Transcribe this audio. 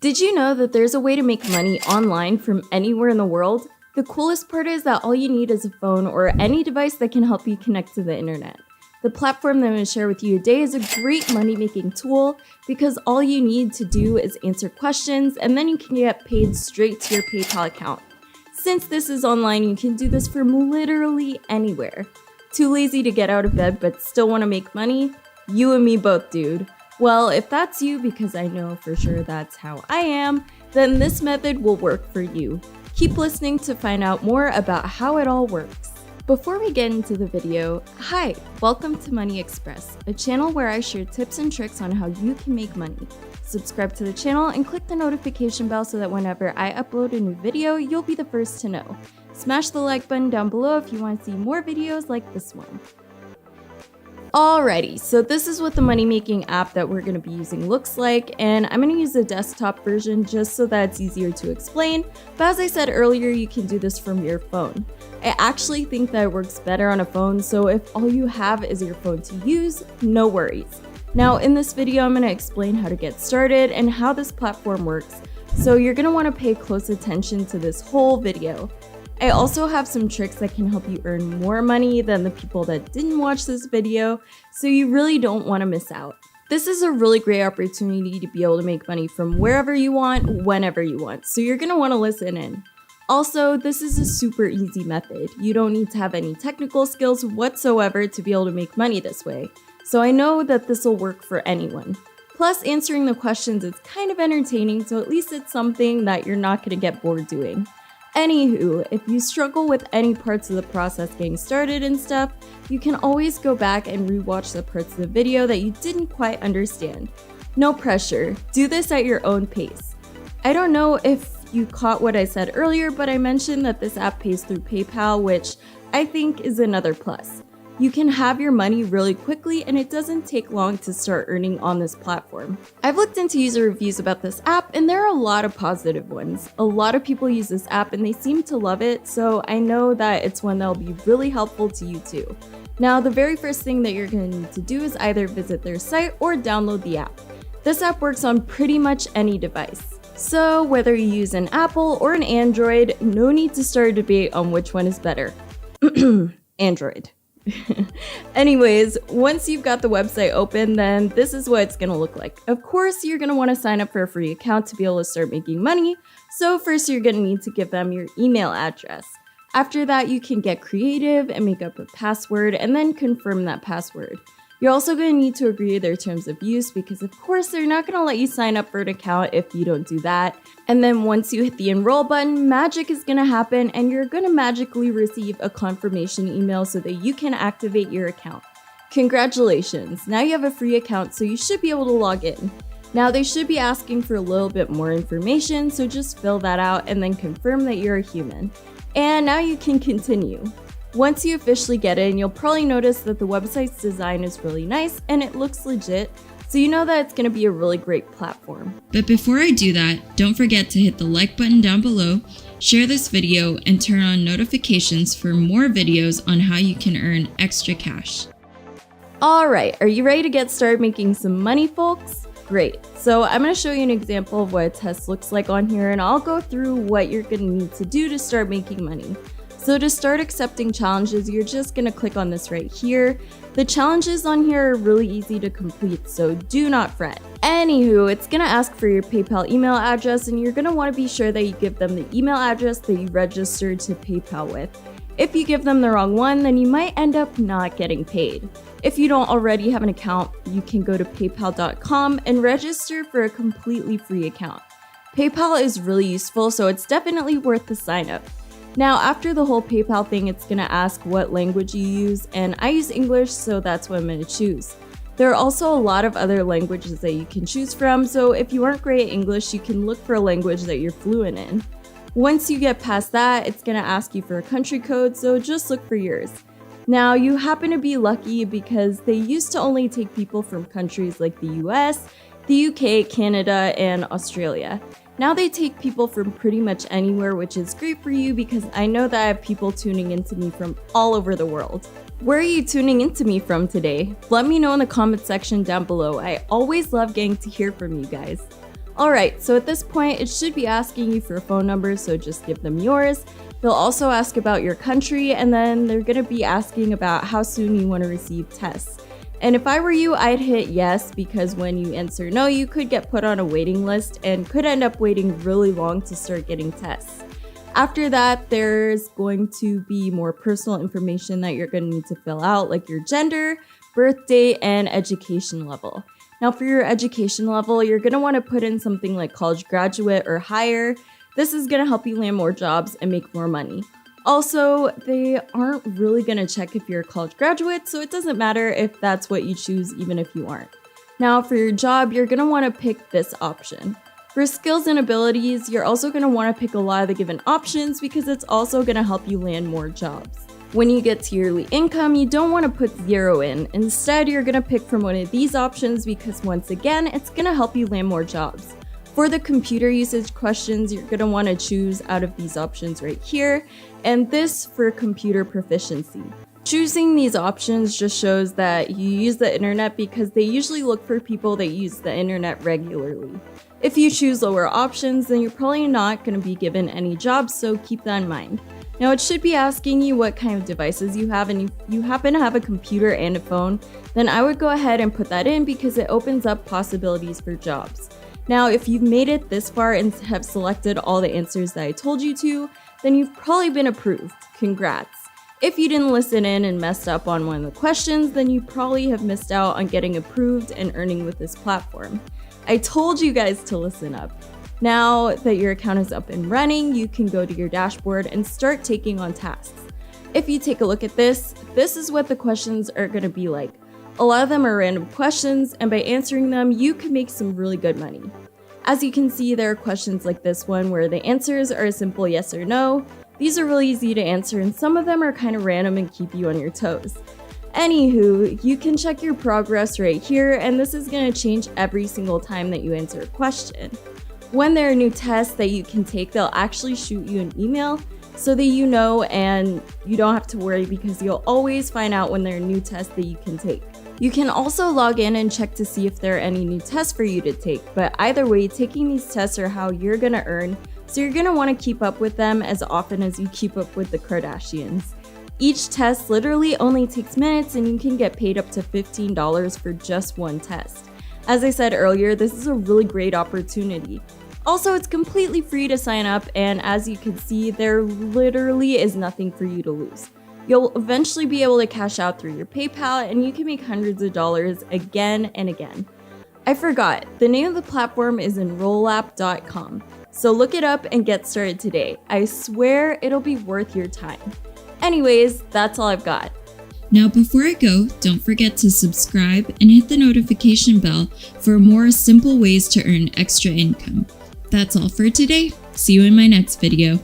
Did you know that there's a way to make money online from anywhere in the world? The coolest part is that all you need is a phone or any device that can help you connect to the internet. The platform that I'm going to share with you today is a great money-making tool because all you need to do is answer questions and then you can get paid straight to your PayPal account. Since this is online, you can do this from literally anywhere. Too lazy to get out of bed but still want to make money? You and me both, dude. Well, if that's you, because I know for sure that's how I am, then this method will work for you. Keep listening to find out more about how it all works. Before we get into the video, hi, welcome to Money Express, a channel where I share tips and tricks on how you can make money. Subscribe to the channel and click the notification bell so that whenever I upload a new video, you'll be the first to know. Smash the like button down below if you want to see more videos like this one. Alrighty, so this is what the money-making app that we're going to be using looks like, and I'm going to use the desktop version just so that it's easier to explain, but as I said earlier, you can do this from your phone. I actually think that it works better on a phone, so if all you have is your phone to use, no worries. Now in this video, I'm going to explain how to get started and how this platform works, so you're going to want to pay close attention to this whole video. I also have some tricks that can help you earn more money than the people that didn't watch this video, so you really don't want to miss out. This is a really great opportunity to be able to make money from wherever you want, whenever you want, so you're going to want to listen in. Also, this is a super easy method. You don't need to have any technical skills whatsoever to be able to make money this way, so I know that this will work for anyone. Plus, answering the questions is kind of entertaining, so at least it's something that you're not going to get bored doing. Anywho, if you struggle with any parts of the process getting started and stuff, you can always go back and rewatch the parts of the video that you didn't quite understand. No pressure, do this at your own pace. I don't know if you caught what I said earlier, but I mentioned that this app pays through PayPal, which I think is another plus. You can have your money really quickly and it doesn't take long to start earning on this platform. I've looked into user reviews about this app and there are a lot of positive ones. A lot of people use this app and they seem to love it, so I know that it's one that'll be really helpful to you too. Now, the very first thing that you're going to need to do is either visit their site or download the app. This app works on pretty much any device. So whether you use an Apple or an Android, no need to start a debate on which one is better. Android. Anyways, once you've got the website open, then this is what it's gonna look like. Of course, you're gonna want to sign up for a free account to be able to start making money. So first you're gonna need to give them your email address. After that, you can get creative and make up a password and then confirm that password. You're also going to need to agree to their terms of use because of course they're not going to let you sign up for an account if you don't do that. And then once you hit the enroll button, magic is going to happen and you're going to magically receive a confirmation email so that you can activate your account. Congratulations, now you have a free account, so you should be able to log in. Now they should be asking for a little bit more information, so just fill that out and then confirm that you're a human. And now you can continue. Once you officially get in, you'll probably notice that the website's design is really nice and it looks legit, so you know that it's going to be a really great platform. But before I do that, don't forget to hit the like button down below, share this video, and turn on notifications for more videos on how you can earn extra cash. Alright, are you ready to get started making some money, folks? Great. So I'm going to show you an example of what a test looks like on here, and I'll go through what you're going to need to do to start making money. So to start accepting challenges, you're just going to click on this right here. The challenges on here are really easy to complete, so do not fret. Anywho, it's going to ask for your PayPal email address, and you're going to want to be sure that you give them the email address that you registered to PayPal with. If you give them the wrong one, then you might end up not getting paid. If you don't already have an account, you can go to paypal.com and register for a completely free account. PayPal is really useful, so it's definitely worth the sign up. Now, after the whole PayPal thing, it's going to ask what language you use, and I use English, so that's what I'm going to choose. There are also a lot of other languages that you can choose from, so if you aren't great at English, you can look for a language that you're fluent in. Once you get past that, it's going to ask you for a country code, so just look for yours. Now, you happen to be lucky because they used to only take people from countries like the US, the UK, Canada, and Australia. Now they take people from pretty much anywhere, which is great for you because I know that I have people tuning into me from all over the world. Where are you tuning into me from today? Let me know in the comment section down below. I always love getting to hear from you guys. Alright, so at this point, it should be asking you for a phone number, so just give them yours. They'll also ask about your country, and then they're going to be asking about how soon you want to receive tests. And if I were you, I'd hit yes, because when you answer no, you could get put on a waiting list and could end up waiting really long to start getting tests. After that, there's going to be more personal information that you're going to need to fill out, like your gender, birth date, and education level. Now for your education level, you're going to want to put in something like college graduate or higher. This is going to help you land more jobs and make more money. Also, they aren't really going to check if you're a college graduate, so it doesn't matter if that's what you choose, even if you aren't. Now for your job, you're going to want to pick this option. For skills and abilities, you're also going to want to pick a lot of the given options because it's also going to help you land more jobs. When you get to yearly income, you don't want to put 0 in. Instead, you're going to pick from one of these options because once again, it's going to help you land more jobs. For the computer usage questions, you're going to want to choose out of these options right here, and this for computer proficiency. Choosing these options just shows that you use the internet because they usually look for people that use the internet regularly. If you choose lower options, then you're probably not going to be given any jobs, so keep that in mind. Now it should be asking you what kind of devices you have, and if you happen to have a computer and a phone, then I would go ahead and put that in because it opens up possibilities for jobs. Now, if you've made it this far and have selected all the answers that I told you to, then you've probably been approved. Congrats. If you didn't listen in and messed up on one of the questions, then you probably have missed out on getting approved and earning with this platform. I told you guys to listen up. Now that your account is up and running, you can go to your dashboard and start taking on tasks. If you take a look at this is what the questions are going to be like. A lot of them are random questions, and by answering them, you can make some really good money. As you can see, there are questions like this one where the answers are a simple yes or no. These are really easy to answer, and some of them are kind of random and keep you on your toes. Anywho, you can check your progress right here, and this is going to change every single time that you answer a question. When there are new tests that you can take, they'll actually shoot you an email so that you know, and you don't have to worry because you'll always find out when there are new tests that you can take. You can also log in and check to see if there are any new tests for you to take, but either way, taking these tests are how you're going to earn, so you're going to want to keep up with them as often as you keep up with the Kardashians. Each test literally only takes minutes, and you can get paid up to $15 for just one test. As I said earlier, this is a really great opportunity. Also, it's completely free to sign up, and as you can see, there literally is nothing for you to lose. You'll eventually be able to cash out through your PayPal, and you can make hundreds of dollars again and again. I forgot, the name of the platform is EnrollApp.com, so look it up and get started today. I swear it'll be worth your time. Anyways, that's all I've got. Now before I go, don't forget to subscribe and hit the notification bell for more simple ways to earn extra income. That's all for today. See you in my next video.